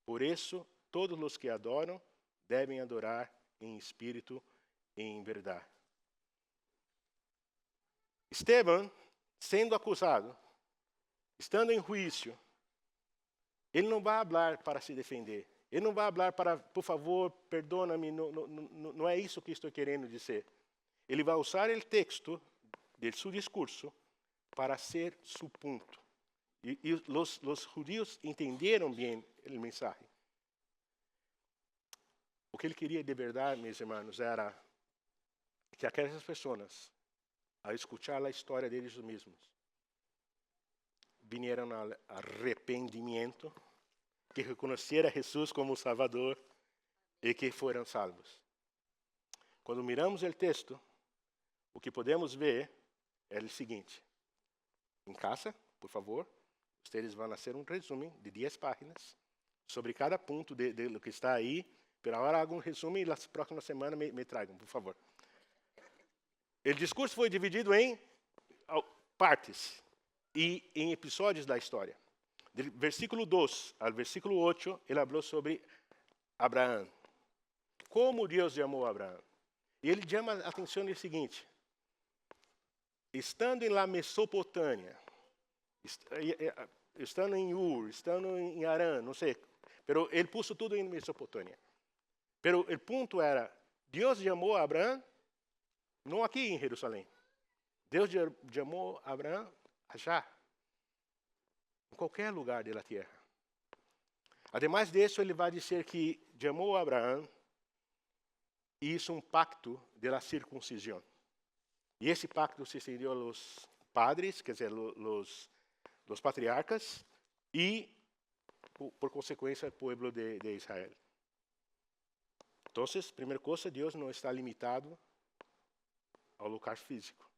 Por eso todos los que adoran deben adorar en espíritu y en verdad." Esteban, sendo acusado, estando em juízo, ele não vai falar para se defender. Ele não vai falar para, por favor, perdona-me, não é isso que estou querendo dizer. Ele vai usar o texto de seu discurso para ser seu ponto. E os judíos entenderam bem o mensagem. O que ele queria de verdade, meus irmãos, era que aquelas pessoas, ao escutar a história deles mesmos, vinieram ao arrependimento, que reconheceram Jesus como Salvador e que foram salvos. Quando miramos o texto, o que podemos ver é o seguinte. Em casa, por favor, vocês vão fazer um resumo de 10 páginas sobre cada ponto de lo que está aí. Pero agora hago um resumo e nas próximas semanas me tragam, por favor. O discurso foi dividido em partes e em episódios da história. Do versículo 2 ao versículo 8, ele falou sobre Abraão. Como Deus chamou Abraão. E ele chama a atenção no seguinte. Estando em la Mesopotâmia, estando em Ur, estando em Arã, não sei. Pero ele pôs tudo em Mesopotâmia. Pero o ponto era, Deus chamou Abraão não aqui em Jerusalém. Deus chamou Abraão allá, em qualquer lugar da terra. Ademais disso, ele vai dizer que chamou Abraão e hizo pacto de la circuncisão. E esse pacto se estendeu aos padres, quer dizer, os patriarcas, e, por consequência, o povo de Israel. Então, primeira coisa, Deus não está limitado ao lugar físico.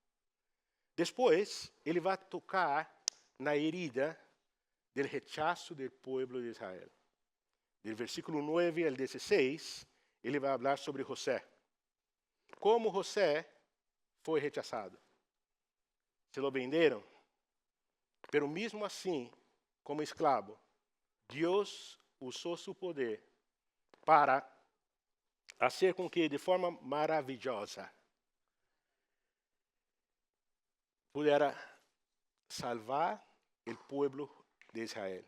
Depois, ele vai tocar na herida do rechaço do povo de Israel. Do versículo 9 ao 16, ele vai falar sobre José. Como José foi rechaçado. Se lo venderam. Pero mesmo assim, como escravo, Deus usou seu poder para fazer com que, de forma maravilhosa, pudera salvar o povo de Israel,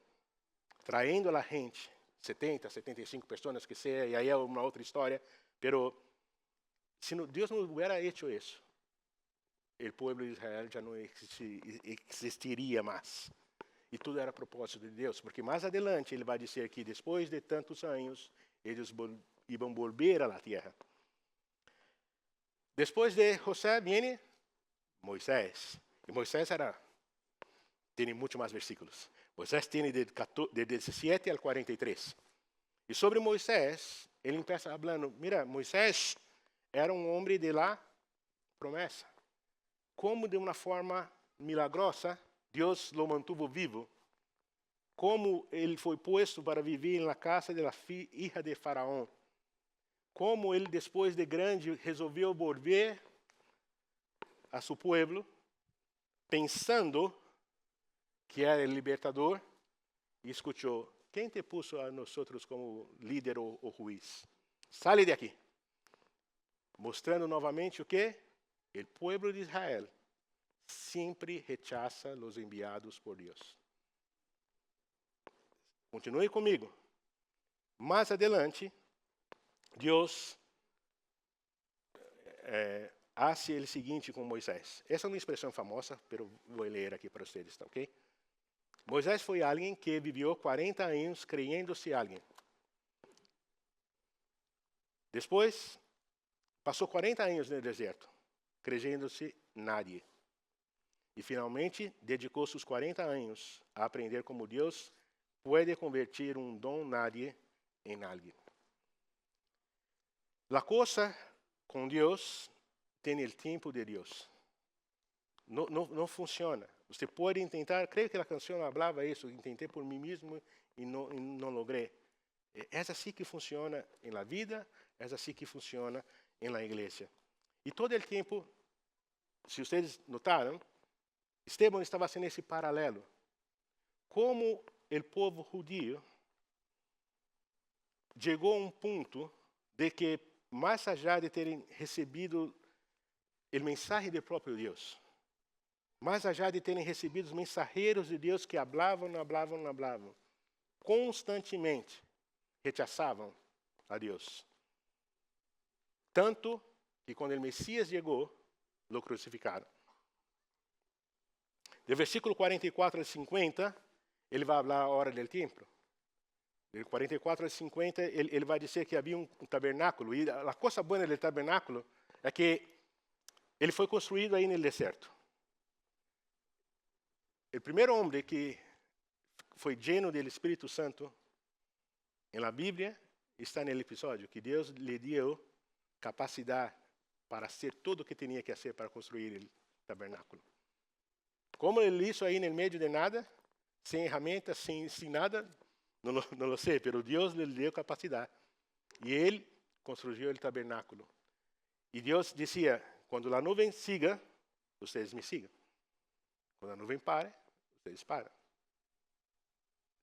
traindo a gente, 70, 75 pessoas que seja, e aí é uma outra história, pero se Deus não hubiera hecho isso, o povo de Israel já não existiria mais. E tudo era propósito de Deus, porque mais adelante ele vai dizer que depois de tantos anos, eles iam volver à terra. Depois de José, vem Moisés. E Moisés tem muito mais versículos. Moisés tem de 17 ao 43. E sobre Moisés, ele começa falando, mira, Moisés era um homem de la promessa. Como de uma forma milagrosa, Deus lo mantuvo vivo. Como ele foi posto para viver na casa da hija de Faraó. como ele, depois de grande, resolveu volver a seu povo, pensando que era o libertador, e escutou: quem te puso a nós como líder ou juiz? Sale de aqui. Mostrando novamente o quê? O povo de Israel sempre rechaça os enviados por Deus. Continue comigo. Mais adelante, Deus hace o seguinte com Moisés. Essa é uma expressão famosa, mas vou ler aqui para vocês, tá, ok? Moisés foi alguém que viveu 40 anos creyendo-se alguém. Depois, passou 40 anos no deserto, creyendo-se nadie. E finalmente, dedicou seus 40 anos a aprender como Deus pode convertir um don nadie em alguém. A coisa com Deus tem o tempo de Deus. Não funciona. Você pode tentar, creio que a canção falava isso, tentei por mim mesmo e não logrei. É assim que funciona na vida, é assim que funciona na igreja. E todo o tempo, se vocês notaram, Estevão estava sendo esse paralelo. Como o povo judío chegou a um ponto de que, mais allá de terem recebido o mensagem do próprio Deus, mais allá de terem recebido os mensageiros de Deus que hablavam, constantemente rechaçavam a Deus. Tanto que quando o Messias chegou, lo crucificaram. Do versículo 44 ao 50, ele vai falar a hora do templo. De 44 ao 50, ele vai dizer que havia um tabernáculo. E a coisa boa do tabernáculo é que ele foi construído aí no deserto. O primeiro homem que foi lleno do Espírito Santo na Bíblia está no episódio que Deus lhe deu capacidade para fazer tudo o que tinha que fazer para construir o tabernáculo. Como ele hizo aí no meio de nada, sem ferramentas, sem nada, não lo sei, mas Deus lhe deu capacidade. E ele construiu o tabernáculo. E Deus dizia: quando a nuvem siga, vocês me sigam. Quando a nuvem pare, vocês param.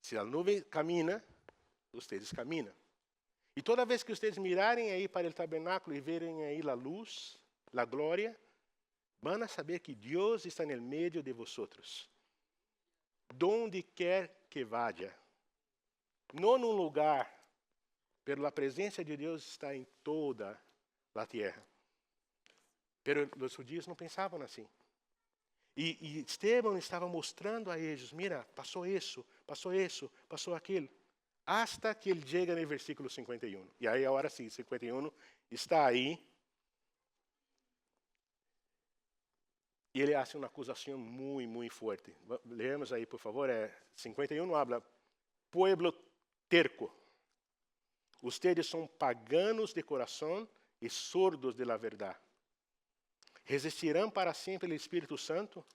Se a nuvem camina, vocês caminham. E toda vez que vocês mirarem aí para o tabernáculo e verem aí a luz, a glória, vão saber que Deus está no meio de vosotros. Donde quer que vaya. Não num lugar, mas a presença de Deus está em toda a terra. Mas os judeus não pensavam assim. E Estevão estava mostrando a eles: mira, passou isso, passou aquilo. Hasta que ele chega no versículo 51. E aí, agora sim, 51 está aí. E ele faz uma acusação muito forte. Leemos aí, por favor. 51 habla: pueblo terco. Ustedes são paganos de coração e sordos de la verdade. ¿Resistirão para sempre o Espírito Santo?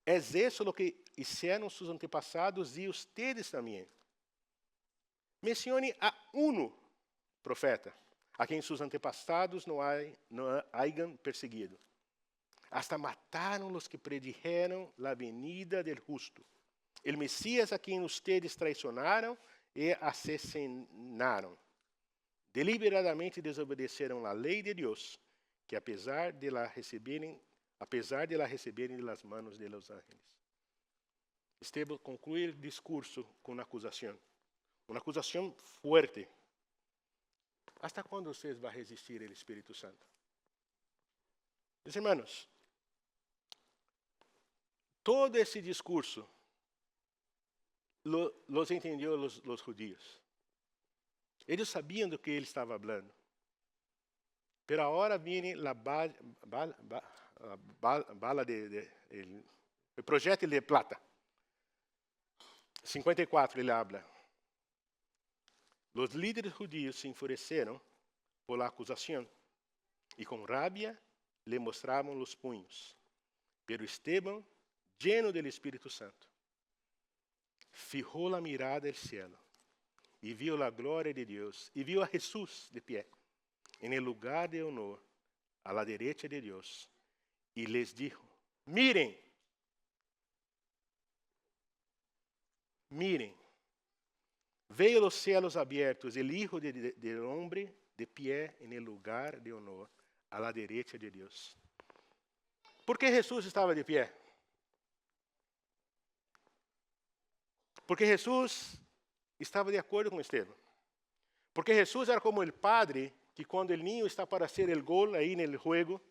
É isso o que hicieron sus antepassados e ustedes também. Mencione a profeta, a quem seus antepassados não hayan perseguido. Hasta mataram os que predijeron la venida del justo. El Mesías a quem ustedes traicionaram e asesinaram. Deliberadamente desobedeceram a lei de Deus, que apesar de la receberem das manos de los ángeles. Estevão conclui o discurso com uma acusação. Uma acusação forte. ¿Hasta quando vocês vão resistir ao Espírito Santo? Meus irmãos, todo esse discurso los entendió los judíos. Eles sabiam do que ele estava falando. Pero agora viene o projeto de plata. 54 ele habla. Los líderes judíos se enfureceram por la acusação e com rabia le mostravam os punhos. Pero Estevão, lleno del Espírito Santo, fijou la mirada al cielo e viu a glória de Deus, e viu a Jesús de pie, en el lugar de honor, a la derecha de Dios, y les dijo, miren, miren, veo los cielos abiertos, el Hijo del Hombre de pie en el lugar de honor, a la derecha de Dios. ¿Por qué Jesús estaba de pie? Porque Jesús estava de acordo com Esteban. Porque Jesús era como o padre que quando o niño está para hacer o gol aí no jogo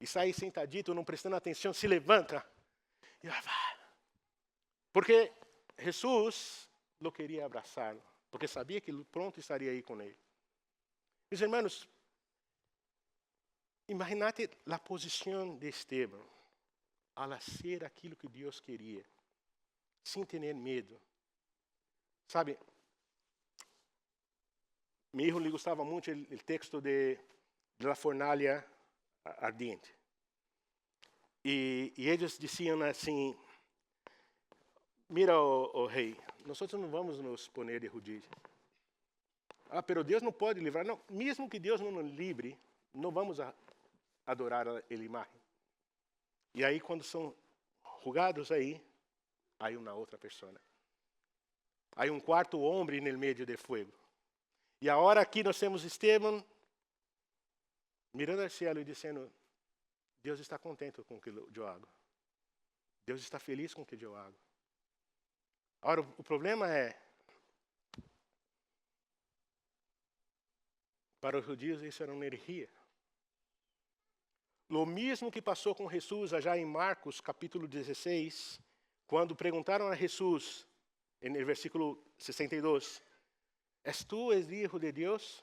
e sai sentadito, não prestando atenção, se levanta e vai. Porque Jesús lo queria abraçar, porque sabia que pronto estaria aí com ele. Meus irmãos, imaginate a posição de Esteban ao fazer aquilo que Deus queria, sem ter medo. Sabe, meu hijo lhe gostava muito o texto de la fornalha ardiente. E eles diziam assim, mira, oh rei, nós não vamos nos poner de rodillas. Ah, pero Deus não pode livrar. Não, mesmo que Deus não nos livre, não vamos adorar a imagem. E aí, quando são julgados aí, há uma outra pessoa. Há quarto homem no meio do fogo. E agora aqui nós temos Esteban mirando ao céu e dizendo, Deus está contente com o que eu hago. Deus está feliz com o que eu hago. Agora, o problema é, para os judeus isso era uma heresia. O mesmo que passou com Jesus já em Marcos capítulo 16, quando perguntaram a Jesus, no versículo 62, ¿Es tú el Hijo de Dios?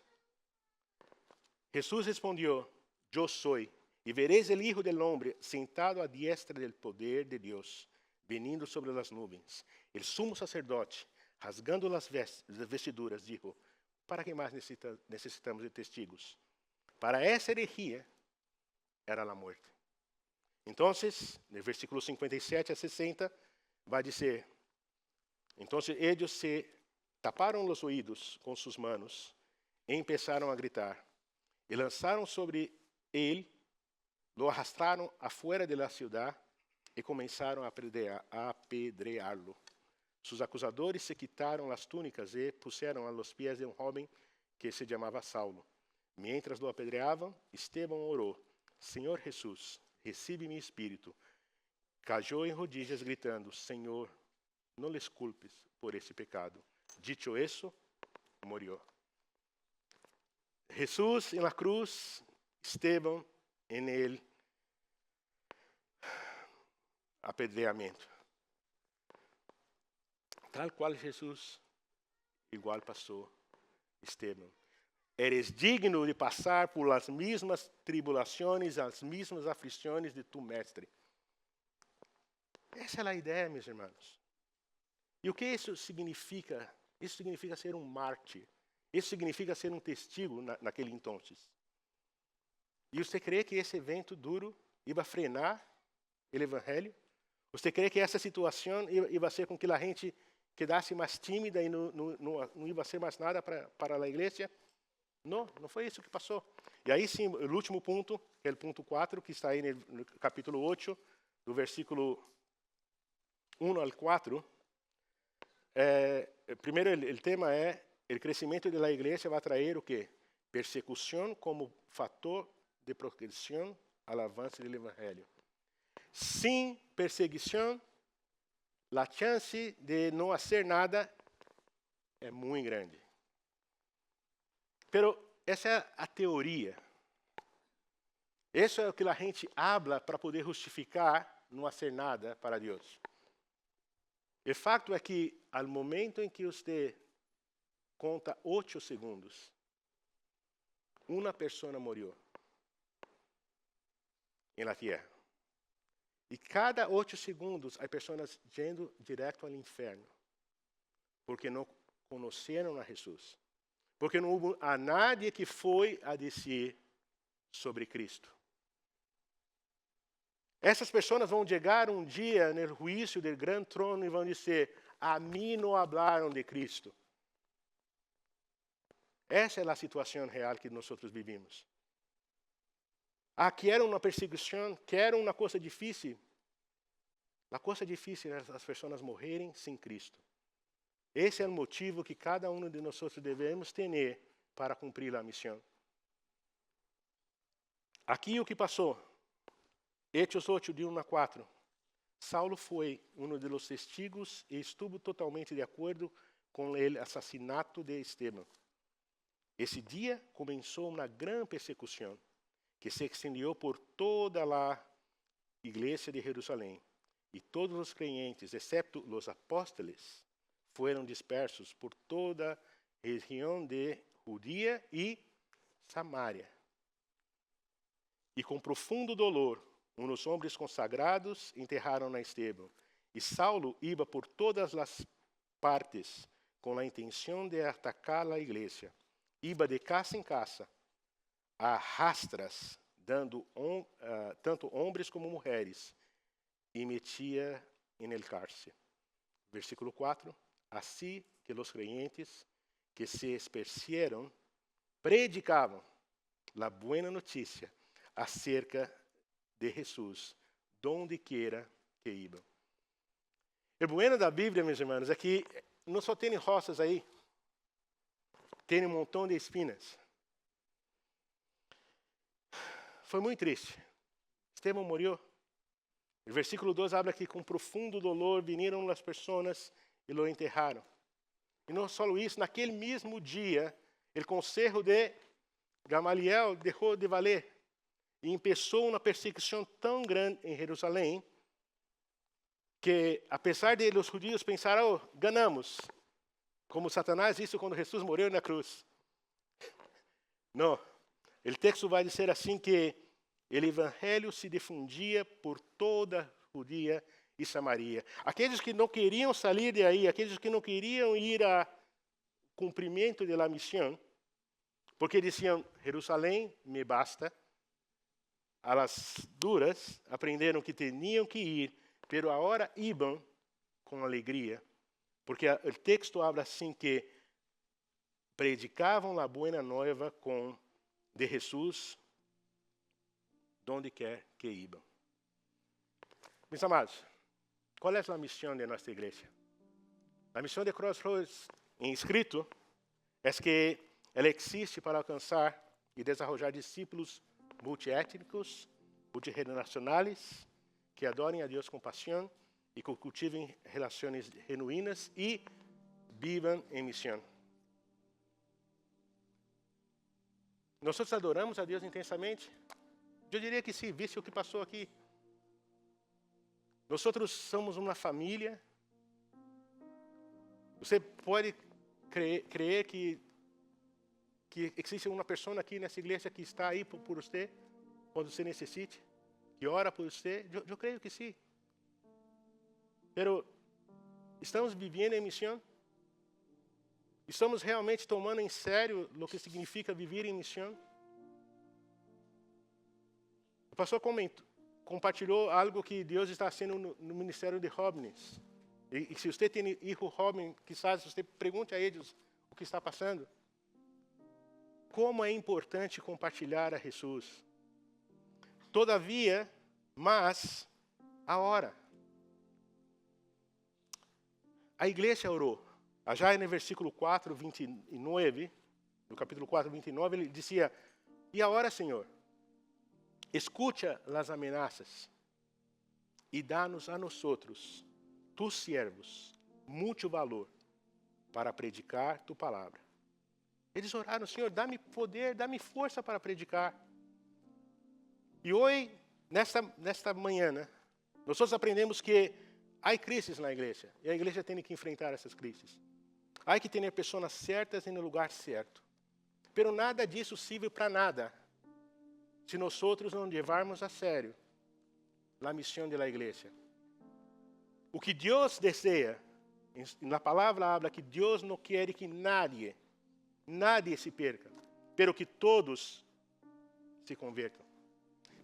Jesús respondió, yo soy, y veréis el Hijo del Hombre sentado a diestra del poder de Dios, veniendo sobre las nubes. El sumo sacerdote, rasgando las vestiduras, dijo, ¿para qué más necesitamos de testigos? Para esa herejía era la muerte. Entonces, en el versículo 57 a 60, va a decir, entonces ellos se taparam os ouvidos com suas manos e começaram a gritar. E lançaram sobre ele, lo arrastraram afuera de la ciudad e começaram a apedreá-lo. Sus acusadores se quitaram as túnicas e puseram a los pies de jovem que se chamava Saulo. Mientras lo apedreavam, Esteban orou, Senhor Jesus, recibe mi espírito. Cayó em rodillas gritando, Senhor, não les culpes por esse pecado. Dicho eso, murió. Jesús en la cruz, Esteban en el apedreamiento. Tal cual Jesús, igual pasó Esteban. Eres digno de pasar por las mismas tribulaciones, las mismas aflicciones de tu mestre. Essa é a ideia, meus irmãos. E o que isso significa? Isso significa ser um mártir. Isso significa ser um testigo naquele entonces. E você crê que esse evento duro ia frenar o evangelho? Você crê que essa situação ia fazer com que a gente quedasse mais tímida e não ia ser mais nada para a igreja? Não, não foi isso que passou. E aí sim, o último ponto, que é o ponto 4, que está aí no capítulo 8, do versículo 1 ao 4. Primeiro, o tema é o crescimento da igreja vai trazer o quê? Persecução como fator de progressão ao avanço do evangelho. Sem perseguição, a chance de não fazer nada é muito grande. Pero essa é a teoria. Isso é o que a gente habla para poder justificar não fazer nada para Deus. O fato é que, ao momento em que você conta 8 segundos, uma pessoa morreu na terra. E cada 8 segundos, há pessoas indo direto ao inferno, porque não conheceram a Jesus. Porque não houve a nadie que foi a dizer sobre Cristo. Essas pessoas vão chegar um dia no juízo do grande trono e vão dizer, a mim não hablaram de Cristo. Essa é a situação real que nós vivimos. Que era uma perseguição, que era uma coisa difícil. A coisa difícil é as pessoas morrerem sem Cristo. Esse é o motivo que cada um de nós devemos ter para cumprir a missão. Aqui o que passou, Hechos 8, de 1 a 4. Saulo foi um dos testigos e estuvo totalmente de acordo com o assassinato de Estevão. Esse dia começou uma grande persecução que se extendiu por toda a igreja de Jerusalém. E todos os crentes, exceto os apóstolos, foram dispersos por toda a região de Judea e Samaria. E com profundo dolor, uns homens consagrados enterraram a Estevão. E Saulo ia por todas as partes com a intenção de atacar a igreja. Iba de casa em casa, a rastras, dando tanto homens como mulheres, e metia em el cárcere. Versículo 4. Assim que os creyentes que se esparcieron predicavam a boa notícia acerca de Jesus, donde quiera que iban. O bueno da Bíblia, meus irmãos, é que não só tem roças aí, tem montão de espinas. Foi muito triste. Estevão morreu. O versículo 2 habla que com profundo dolor vieram as pessoas e lo enterraram. E não só isso, naquele mesmo dia, o conselho de Gamaliel deixou de valer. E começou uma perseguição tão grande em Jerusalém, que apesar de os judeus pensar, ganhamos, como Satanás disse quando Jesus morreu na cruz. Não, o texto vai dizer assim que o evangelho se difundia por toda Judea e Samaria. Aqueles que não queriam sair de aí, aqueles que não queriam ir ao cumprimento da missão, porque diziam, Jerusalém me basta, a las duras aprenderam que tinham que ir, pero agora iam com alegria, porque o texto habla assim que predicavam a boa nova de Jesus donde quer que iban. Meus amados, qual é a missão de nossa igreja? A missão de Crossroads, em escrito, é que ela existe para alcançar e desenvolver discípulos multiétnicos, multigeneracionais, que adorem a Deus com paixão e que cultivem relações genuínas e vivam em missão. Nós adoramos a Deus intensamente? Eu diria que sim, visse o que passou aqui. Nós somos uma família. Você pode crer que existe uma pessoa aqui nessa igreja que está aí por você, quando você necessite, que ora por você? Eu creio que sim. Mas estamos vivendo em missão? Estamos realmente tomando em sério o que significa viver em missão? O pastor compartilhou algo que Deus está fazendo no ministério de jóvenes. E se você tem filho jovem, quizás você pergunte a eles o que está passando. Como é importante compartilhar a Jesus. Todavia, mas, a hora. A igreja orou. Já no versículo 4, 29, no capítulo 4, 29, ele dizia, e a hora, Senhor? Escucha as ameaças e dá-nos a nós, tus siervos, muito valor para predicar tu palavra. Eles oraram, Senhor, dá-me poder, dá-me força para predicar. E hoje, nesta manhã, nós aprendemos que há crises na igreja, e a igreja tem que enfrentar essas crises. Há que ter pessoas certas no lugar certo. Pero nada disso serve para nada se nós não levarmos a sério a missão da igreja. O que Deus deseja, na palavra habla que Deus não quer que nadie se perca, pero que todos se convertam.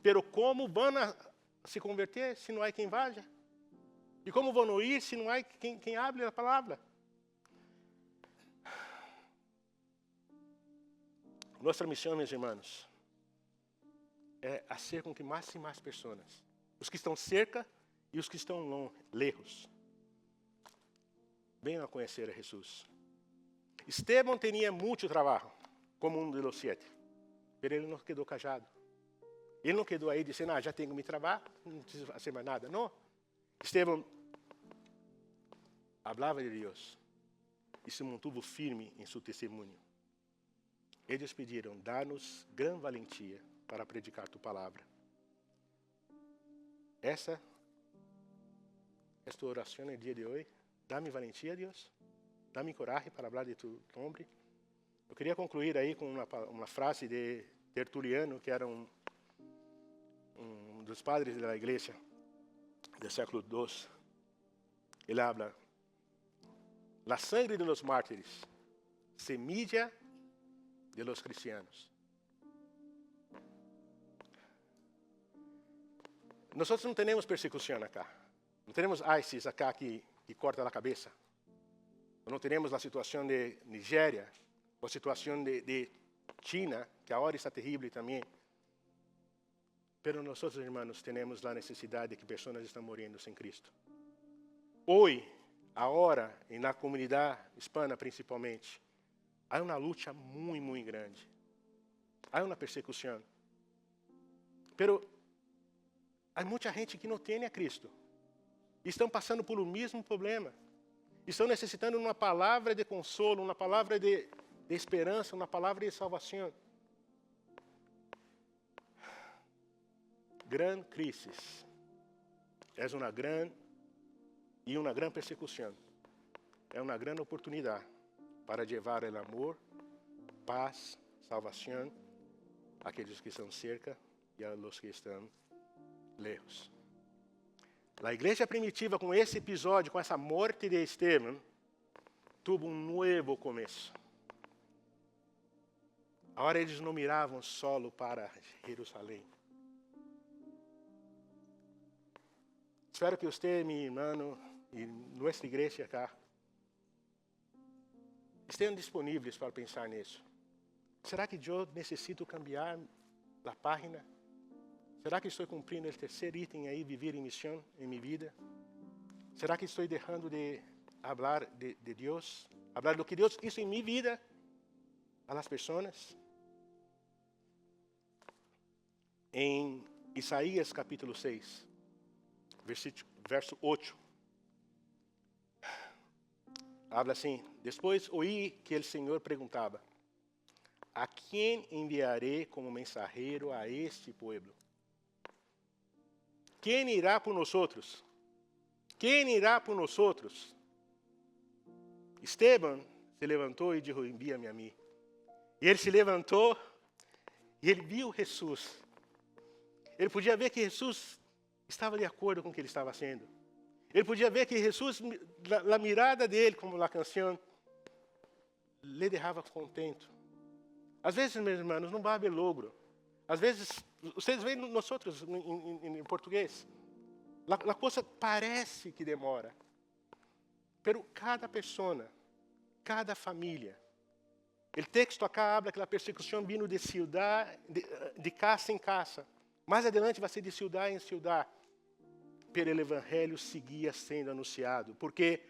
Pero como vão se converter se não há quem vaja? E como vão ouvir se não há quem hable a palavra? Nossa missão, meus irmãos, é fazer com que mais e mais pessoas, os que estão cerca e os que estão lejos, venham a conhecer a Jesus. Estevão tinha muito trabalho, como um dos 7, mas ele não quedou callado. Ele não quedou aí dizendo, já tenho meu trabalho, não preciso fazer mais nada. Não. Estevão falava de Deus e se mantuvo firme em seu testemunho. Eles pediram, dá-nos grande valentia para predicar tu palavra. Essa é tua oração no dia de hoje. Dá-me valentia, Deus. Dá-me coragem para falar de tu nome. Eu queria concluir aí com uma frase de Tertuliano, que era um dos padres da igreja do século II. Ele habla, la sangre de los mártires, semilla de los cristianos. Nós não temos persecução acá. Não temos ISIS acá que corta a cabeça. Não temos a situação de Nigéria, ou a situação de China, que agora está terrível também. Pero nós, irmãos, temos a necessidade de que pessoas estão morrendo sem Cristo. Hoje, agora, na comunidade hispana principalmente, há uma luta muito, muito grande. Há uma persecução. Pero há muita gente que não tem a Cristo. Estão passando por o mesmo problema. Estão necessitando uma palavra de consolo, uma palavra de esperança, uma palavra de salvação. Grande crise é uma grande persecução. É uma grande oportunidade para levar o amor, paz, salvação àqueles que estão cerca e a los que estão lejos. A igreja primitiva, com esse episódio, com essa morte de Estevão, teve um novo começo. Agora eles não miravam solo para Jerusalém. Espero que você, meu irmão, e nossa igreja acá, estejam disponíveis para pensar nisso. Será que eu necessito cambiar a página? Será que estou cumprindo o terceiro item aí, viver em missão em minha vida? Será que estou deixando de falar de Deus? Falar do que Deus hizo em minha vida a las pessoas? Em Isaías capítulo 6, verso 8, habla assim, depois ouí que o Senhor perguntava, a quem enviarei como mensageiro a este pueblo? Quem irá por nós outros? Quem irá por nós outros? Estevão se levantou e disse, envia-me a mim. E ele se levantou e ele viu Jesus. Ele podia ver que Jesus estava de acordo com o que ele estava fazendo. Ele podia ver que Jesus, a mirada dele, como na canção, lhe deixava contento. Às vezes, meus irmãos, não vai haver logro. Às vezes, vocês veem nós outros em português, a coisa parece que demora. Pero cada pessoa, cada família, o texto acá habla que a persecução vino de ciudad, de casa em casa. Mais adiante vai ser de ciudad em ciudad. Pero o evangelho seguia sendo anunciado, porque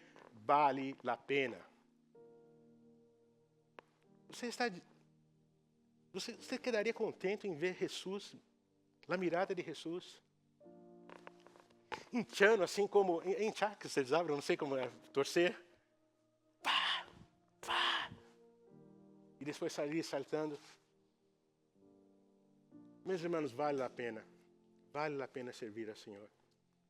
vale a pena. Você quedaria contente em ver Jesus, a mirada de Jesus, hinchando assim como, hinchar, que vocês abrem, não sei como é, torcer, pá, pá, e depois sair saltando. Meus irmãos, vale a pena servir ao Senhor.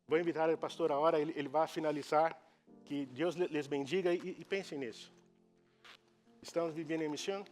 Vou invitar o pastor agora, ele vai finalizar, que Deus les bendiga e pensem nisso. Estamos vivendo em missão?